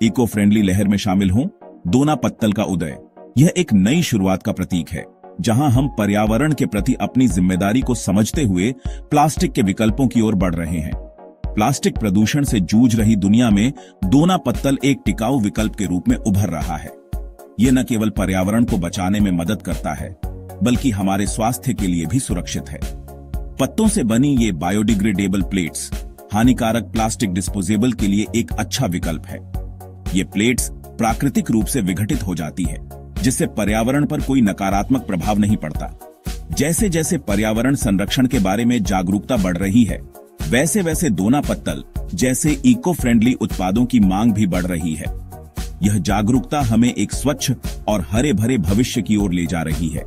Eco friendly लहर में शामिल हों। दोना पत्तल का उदय यह एक नई शुरुआत का प्रतीक है, जहां हम पर्यावरण के प्रति अपनी जिम्मेदारी को समझते हुए प्लास्टिक के विकल्पों की ओर बढ़ रहे हैं। प्लास्टिक प्रदूषण से जूझ रही दुनिया में दोना पत्तल एक टिकाऊ विकल्प के रूप में उभर रहा है। यह न केवल पर्यावरण को बचाने में मदद करता है, बल्कि हमारे स्वास्थ्य के लिए भी सुरक्षित है। पत्तों से बनी ये बायोडिग्रेडेबल प्लेट्स हानिकारक प्लास्टिक डिस्पोजेबल के लिए एक अच्छा विकल्प है। ये प्लेट्स प्राकृतिक रूप से विघटित हो जाती है, जिससे पर्यावरण पर कोई नकारात्मक प्रभाव नहीं पड़ता। जैसे जैसे पर्यावरण संरक्षण के बारे में जागरूकता बढ़ रही है, वैसे वैसे दोना पत्तल जैसे इको फ्रेंडली उत्पादों की मांग भी बढ़ रही है। यह जागरूकता हमें एक स्वच्छ और हरे भरे भविष्य की ओर ले जा रही है।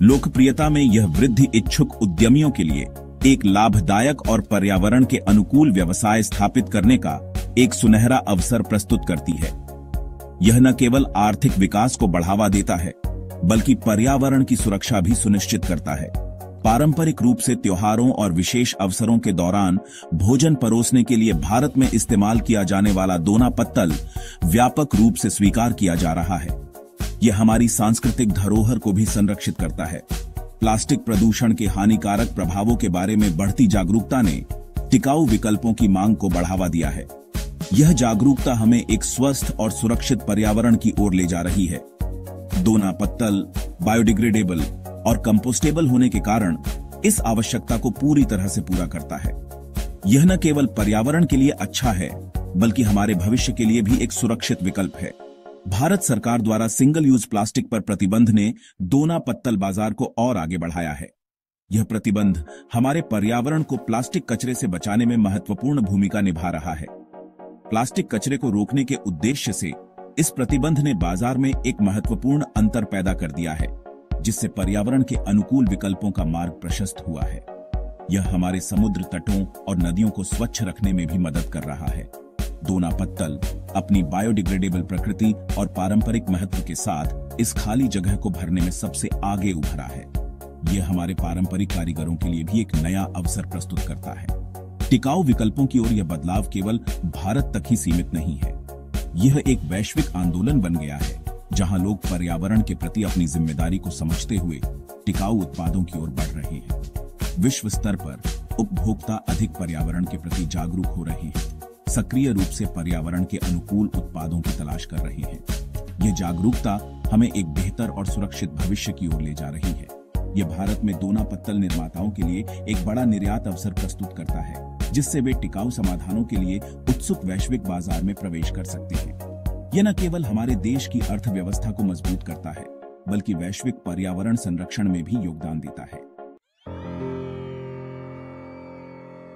लोकप्रियता में यह वृद्धि इच्छुक उद्यमियों के लिए एक लाभदायक और पर्यावरण के अनुकूल व्यवसाय स्थापित करने का एक सुनहरा अवसर प्रस्तुत करती है। यह न केवल आर्थिक विकास को बढ़ावा देता है, बल्कि पर्यावरण की सुरक्षा भी सुनिश्चित करता है। पारंपरिक रूप से त्योहारों और विशेष अवसरों के दौरान भोजन परोसने के लिए भारत में इस्तेमाल किया जाने वाला दोना पत्तल व्यापक रूप से स्वीकार किया जा रहा है। यह हमारी सांस्कृतिक धरोहर को भी संरक्षित करता है। प्लास्टिक प्रदूषण के हानिकारक प्रभावों के बारे में बढ़ती जागरूकता ने टिकाऊ विकल्पों की मांग को बढ़ावा दिया है। यह जागरूकता हमें एक स्वस्थ और सुरक्षित पर्यावरण की ओर ले जा रही है। दोना पत्तल बायोडिग्रेडेबल और कंपोस्टेबल होने के कारण इस आवश्यकता को पूरी तरह से पूरा करता है। यह न केवल पर्यावरण के लिए अच्छा है, बल्कि हमारे भविष्य के लिए भी एक सुरक्षित विकल्प है। भारत सरकार द्वारा सिंगल यूज प्लास्टिक पर प्रतिबंध ने दोना पत्तल बाजार को और आगे बढ़ाया है। यह प्रतिबंध हमारे पर्यावरण को प्लास्टिक कचरे से बचाने में महत्वपूर्ण भूमिका निभा रहा है। प्लास्टिक कचरे को रोकने के उद्देश्य से इस प्रतिबंध ने बाजार में एक महत्वपूर्ण अंतर पैदा कर दिया है, जिससे पर्यावरण के अनुकूल विकल्पों का मार्ग प्रशस्त हुआ है। यह हमारे समुद्र तटों और नदियों को स्वच्छ रखने में भी मदद कर रहा है। दोना पत्तल अपनी बायोडिग्रेडेबल प्रकृति और पारंपरिक महत्व के साथ इस खाली जगह को भरने में सबसे आगे उभरा है। यह हमारे पारंपरिक कारीगरों के लिए भी एक नया अवसर प्रस्तुत करता है। टिकाऊ विकल्पों की ओर यह बदलाव केवल भारत तक ही सीमित नहीं है। यह एक वैश्विक आंदोलन बन गया है, जहां लोग पर्यावरण के प्रति अपनी जिम्मेदारी को समझते हुए टिकाऊ उत्पादों की ओर बढ़ रहे हैं। विश्व स्तर पर उपभोक्ता अधिक पर्यावरण के प्रति जागरूक हो रहे हैं, सक्रिय रूप से पर्यावरण के अनुकूल उत्पादों की तलाश कर रहे हैं। यह जागरूकता हमें एक बेहतर और सुरक्षित भविष्य की ओर ले जा रही है। यह भारत में दोना पत्तल निर्माताओं के लिए एक बड़ा निर्यात अवसर प्रस्तुत करता है, जिससे वे टिकाऊ समाधानों के लिए उत्सुक वैश्विक बाजार में प्रवेश कर सकते हैं। यह न केवल हमारे देश की अर्थव्यवस्था को मजबूत करता है, बल्कि वैश्विक पर्यावरण संरक्षण में भी योगदान देता है।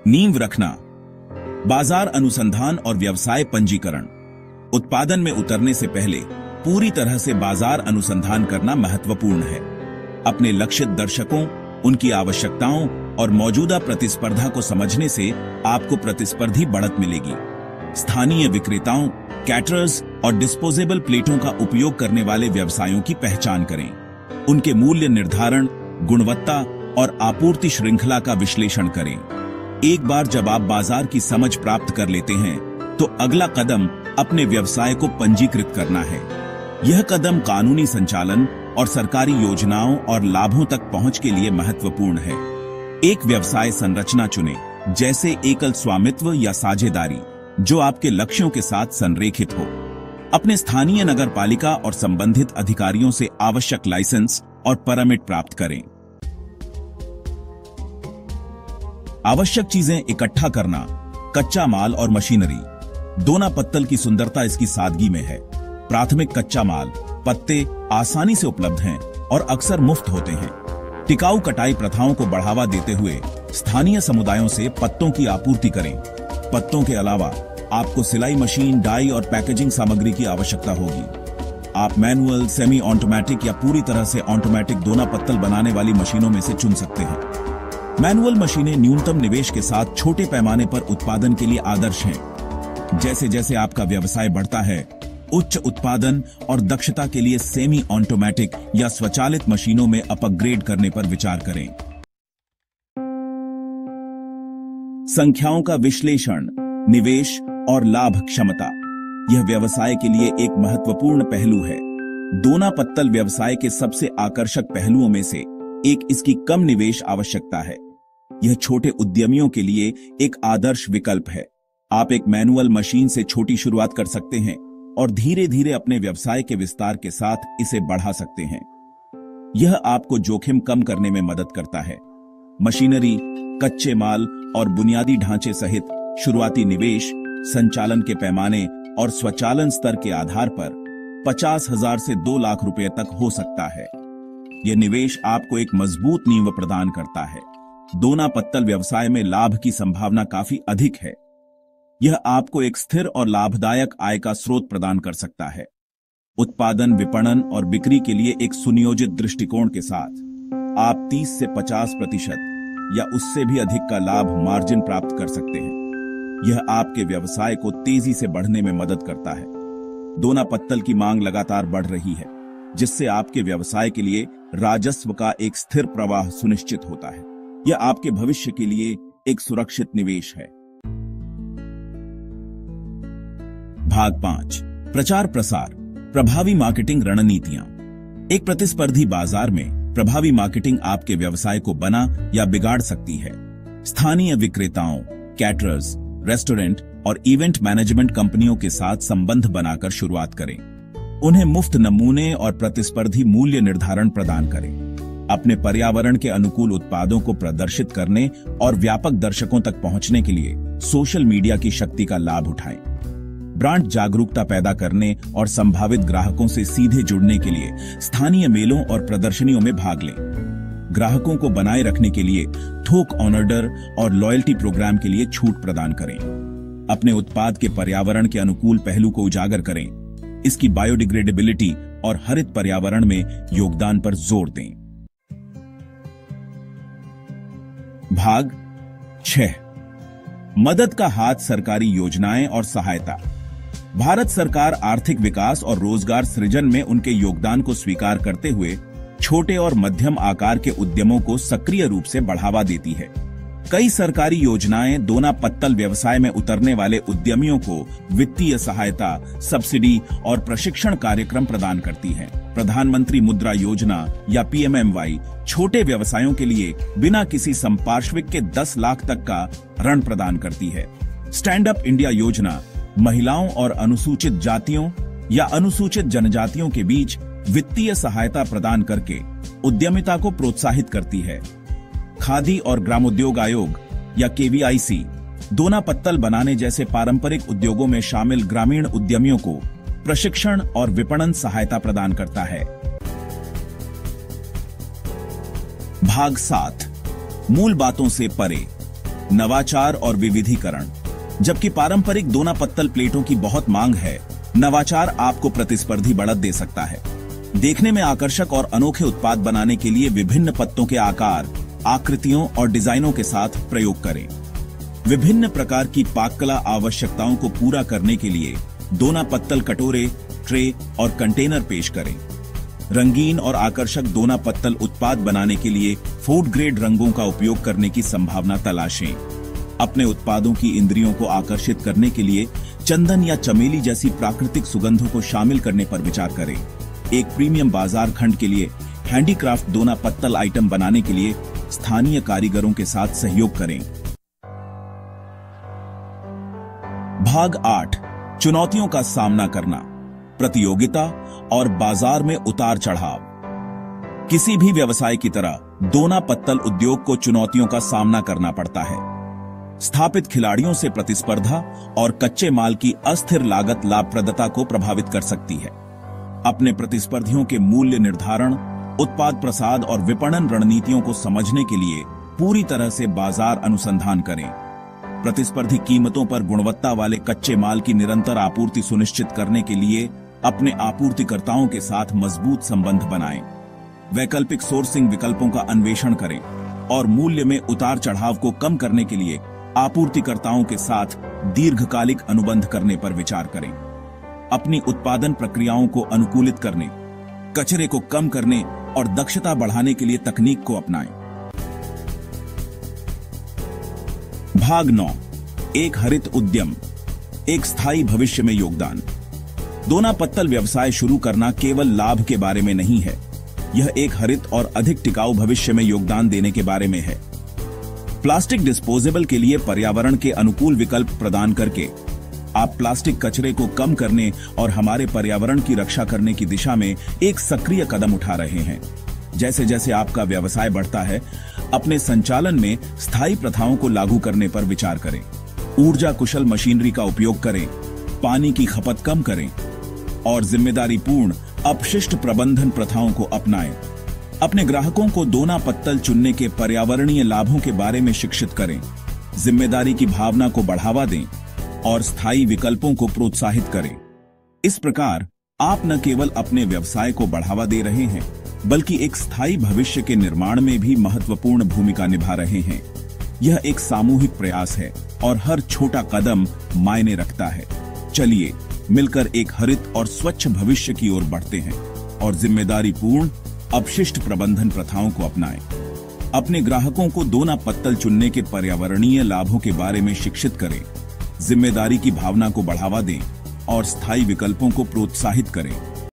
नींव रखना, बाजार अनुसंधान और व्यवसाय पंजीकरण। उत्पादन में उतरने से पहले पूरी तरह से बाजार अनुसंधान करना महत्वपूर्ण है। अपने लक्षित दर्शकों, उनकी आवश्यकताओं और मौजूदा प्रतिस्पर्धा को समझने से आपको प्रतिस्पर्धी बढ़त मिलेगी। स्थानीय विक्रेताओं, कैटरर्स और डिस्पोजेबल प्लेटों का उपयोग करने वाले व्यवसायों की पहचान करें। उनके मूल्य निर्धारण, गुणवत्ता और आपूर्ति श्रृंखला का विश्लेषण करें। एक बार जब आप बाजार की समझ प्राप्त कर लेते हैं, तो अगला कदम अपने व्यवसाय को पंजीकृत करना है। यह कदम कानूनी संचालन और सरकारी योजनाओं और लाभों तक पहुंच के लिए महत्वपूर्ण है। एक व्यवसाय संरचना चुनें, जैसे एकल स्वामित्व या साझेदारी, जो आपके लक्ष्यों के साथ संरेखित हो। अपने स्थानीय नगरपालिका और संबंधित अधिकारियों से आवश्यक लाइसेंस और परमिट प्राप्त करें। आवश्यक चीजें इकट्ठा करना, कच्चा माल और मशीनरी। दोना पत्तल की सुंदरता इसकी सादगी में है। प्राथमिक कच्चा माल, पत्ते आसानी से उपलब्ध हैं और अक्सर मुफ्त होते हैं। टिकाऊ कटाई प्रथाओं को बढ़ावा देते हुए स्थानीय समुदायों से पत्तों की आपूर्ति करें। पत्तों के अलावा आपको सिलाई मशीन, डाई और पैकेजिंग सामग्री की आवश्यकता होगी। आप मैनुअल, सेमी ऑटोमेटिक या पूरी तरह से ऑटोमेटिक दोना पत्तल बनाने वाली मशीनों में से चुन सकते हैं। मैनुअल मशीनें न्यूनतम निवेश के साथ छोटे पैमाने पर उत्पादन के लिए आदर्श हैं। जैसे जैसे आपका व्यवसाय बढ़ता है, उच्च उत्पादन और दक्षता के लिए सेमी ऑटोमेटिक या स्वचालित मशीनों में अपग्रेड करने पर विचार करें। संख्याओं का विश्लेषण, निवेश और लाभ क्षमता। यह व्यवसाय के लिए एक महत्वपूर्ण पहलू है। दोना पत्तल व्यवसाय के सबसे आकर्षक पहलुओं में से एक इसकी कम निवेश आवश्यकता है। यह छोटे उद्यमियों के लिए एक आदर्श विकल्प है। आप एक मैनुअल मशीन से छोटी शुरुआत कर सकते हैं और धीरे धीरे अपने व्यवसाय के विस्तार के साथ इसे बढ़ा सकते हैं। यह आपको जोखिम कम करने में मदद करता है। मशीनरी, कच्चे माल और बुनियादी ढांचे सहित शुरुआती निवेश, संचालन के पैमाने और स्वचालन स्तर के आधार पर 50,000 से 2 लाख रुपए तक हो सकता है। यह निवेश आपको एक मजबूत नींव प्रदान करता है। दोना पत्तल व्यवसाय में लाभ की संभावना काफी अधिक है। यह आपको एक स्थिर और लाभदायक आय का स्रोत प्रदान कर सकता है। उत्पादन, विपणन और बिक्री के लिए एक सुनियोजित दृष्टिकोण के साथ आप 30 से 50% या उससे भी अधिक का लाभ मार्जिन प्राप्त कर सकते हैं। यह आपके व्यवसाय को तेजी से बढ़ने में मदद करता है। दोना पत्तल की मांग लगातार बढ़ रही है, जिससे आपके व्यवसाय के लिए राजस्व का एक स्थिर प्रवाह सुनिश्चित होता है। यह आपके भविष्य के लिए एक सुरक्षित निवेश है। भाग 5, प्रचार प्रसार, प्रभावी मार्केटिंग रणनीतियां। एक प्रतिस्पर्धी बाजार में प्रभावी मार्केटिंग आपके व्यवसाय को बना या बिगाड़ सकती है। स्थानीय विक्रेताओं, कैटरर्स, रेस्टोरेंट और इवेंट मैनेजमेंट कंपनियों के साथ संबंध बनाकर शुरुआत करें। उन्हें मुफ्त नमूने और प्रतिस्पर्धी मूल्य निर्धारण प्रदान करें। अपने पर्यावरण के अनुकूल उत्पादों को प्रदर्शित करने और व्यापक दर्शकों तक पहुंचने के लिए सोशल मीडिया की शक्ति का लाभ उठाएं। ब्रांड जागरूकता पैदा करने और संभावित ग्राहकों से सीधे जुड़ने के लिए स्थानीय मेलों और प्रदर्शनियों में भाग लें। ग्राहकों को बनाए रखने के लिए थोक ऑनर और लॉयल्टी प्रोग्राम के लिए छूट प्रदान करें। अपने उत्पाद के पर्यावरण के अनुकूल पहलू को उजागर करें। इसकी बायोडिग्रेडेबिलिटी और हरित पर्यावरण में योगदान पर जोर दें। भाग 6, मदद का हाथ, सरकारी योजनाएं और सहायता। भारत सरकार आर्थिक विकास और रोजगार सृजन में उनके योगदान को स्वीकार करते हुए छोटे और मध्यम आकार के उद्यमों को सक्रिय रूप से बढ़ावा देती है। कई सरकारी योजनाएं दोना पत्तल व्यवसाय में उतरने वाले उद्यमियों को वित्तीय सहायता, सब्सिडी और प्रशिक्षण कार्यक्रम प्रदान करती हैं। प्रधानमंत्री मुद्रा योजना या PMMY छोटे व्यवसायों के लिए बिना किसी संपार्श्विक के 10 लाख तक का ऋण प्रदान करती है। स्टैंड अप इंडिया योजना महिलाओं और अनुसूचित जातियों या अनुसूचित जनजातियों के बीच वित्तीय सहायता प्रदान करके उद्यमिता को प्रोत्साहित करती है। खादी और ग्रामोद्योग आयोग या KVIC दोना पत्तल बनाने जैसे पारंपरिक उद्योगों में शामिल ग्रामीण उद्यमियों को प्रशिक्षण और विपणन सहायता प्रदान करता है। भाग 7, मूल बातों से परे, नवाचार और विविधीकरण। जबकि पारंपरिक दोना पत्तल प्लेटों की बहुत मांग है, नवाचार आपको प्रतिस्पर्धी बढ़त दे सकता है। देखने में आकर्षक और अनोखे उत्पाद बनाने के लिए विभिन्न पत्तों के आकार, आकृतियों और डिजाइनों के साथ प्रयोग करें। विभिन्न प्रकार की पाककला आवश्यकताओं को पूरा करने के लिए दोना पत्तल कटोरे, ट्रे और कंटेनर पेश करें। रंगीन और आकर्षक दोना पत्तल उत्पाद बनाने के लिए फूड ग्रेड रंगों का उपयोग करने की संभावना तलाशें। अपने उत्पादों की इंद्रियों को आकर्षित करने के लिए चंदन या चमेली जैसी प्राकृतिक सुगंधों को शामिल करने पर विचार करें। एक प्रीमियम बाजार खंड के लिए हैंडीक्राफ्ट दोना पत्तल आइटम बनाने के लिए स्थानीय कारीगरों के साथ सहयोग करें। भाग 8, चुनौतियों का सामना करना, प्रतियोगिता और बाजार में उतार चढ़ाव। किसी भी व्यवसाय की तरह दोना पत्तल उद्योग को चुनौतियों का सामना करना पड़ता है। स्थापित खिलाड़ियों से प्रतिस्पर्धा और कच्चे माल की अस्थिर लागत लाभप्रदता को प्रभावित कर सकती है। अपने प्रतिस्पर्धियों के मूल्य निर्धारण, उत्पाद प्रसाद और विपणन रणनीतियों को समझने के लिए पूरी तरह से बाजार अनुसंधान करें। प्रतिस्पर्धी कीमतों पर गुणवत्ता वाले कच्चे माल की निरंतर आपूर्ति सुनिश्चित करने के लिए अपने आपूर्तिकर्ताओं के साथ मजबूत संबंध बनाएं। वैकल्पिक सोर्सिंग विकल्पों का अन्वेषण करें और मूल्य में उतार चढ़ाव को कम करने के लिए आपूर्तिकर्ताओं के साथ दीर्घकालिक अनुबंध करने पर विचार करें। अपनी उत्पादन प्रक्रियाओं को अनुकूलित करने, कचरे को कम करने और दक्षता बढ़ाने के लिए तकनीक को अपनाएं। भाग 9, एक हरित उद्यम। एक स्थायी भविष्य में योगदान। दोना पत्तल व्यवसाय शुरू करना केवल लाभ के बारे में नहीं है, यह एक हरित और अधिक टिकाऊ भविष्य में योगदान देने के बारे में है। प्लास्टिक डिस्पोजेबल के लिए पर्यावरण के अनुकूल विकल्प प्रदान करके आप प्लास्टिक कचरे को कम करने और हमारे पर्यावरण की रक्षा करने की दिशा में एक सक्रिय कदम उठा रहे हैं। जैसे जैसे आपका व्यवसाय बढ़ता है, अपने संचालन में स्थायी प्रथाओं को लागू करने पर विचार करें। ऊर्जा कुशल मशीनरी का उपयोग करें, पानी की खपत कम करें और जिम्मेदारीपूर्ण अपशिष्ट प्रबंधन प्रथाओं को अपनाएं। अपने ग्राहकों को दोना पत्तल चुनने के पर्यावरणीय लाभों के बारे में शिक्षित करें, जिम्मेदारी की भावना को बढ़ावा दें और स्थायी विकल्पों को प्रोत्साहित करें। इस प्रकार आप न केवल अपने व्यवसाय को बढ़ावा दे रहे हैं, बल्कि एक स्थायी भविष्य के निर्माण में भी महत्वपूर्ण भूमिका निभा रहे हैं। यह एक सामूहिक प्रयास है और हर छोटा कदम मायने रखता है। चलिए मिलकर एक हरित और स्वच्छ भविष्य की ओर बढ़ते हैं और जिम्मेदारीपूर्ण अपशिष्ट प्रबंधन प्रथाओं को अपनाएं। अपने ग्राहकों को दोना पत्तल चुनने के पर्यावरणीय लाभों के बारे में शिक्षित करें, जिम्मेदारी की भावना को बढ़ावा दें और स्थायी विकल्पों को प्रोत्साहित करें।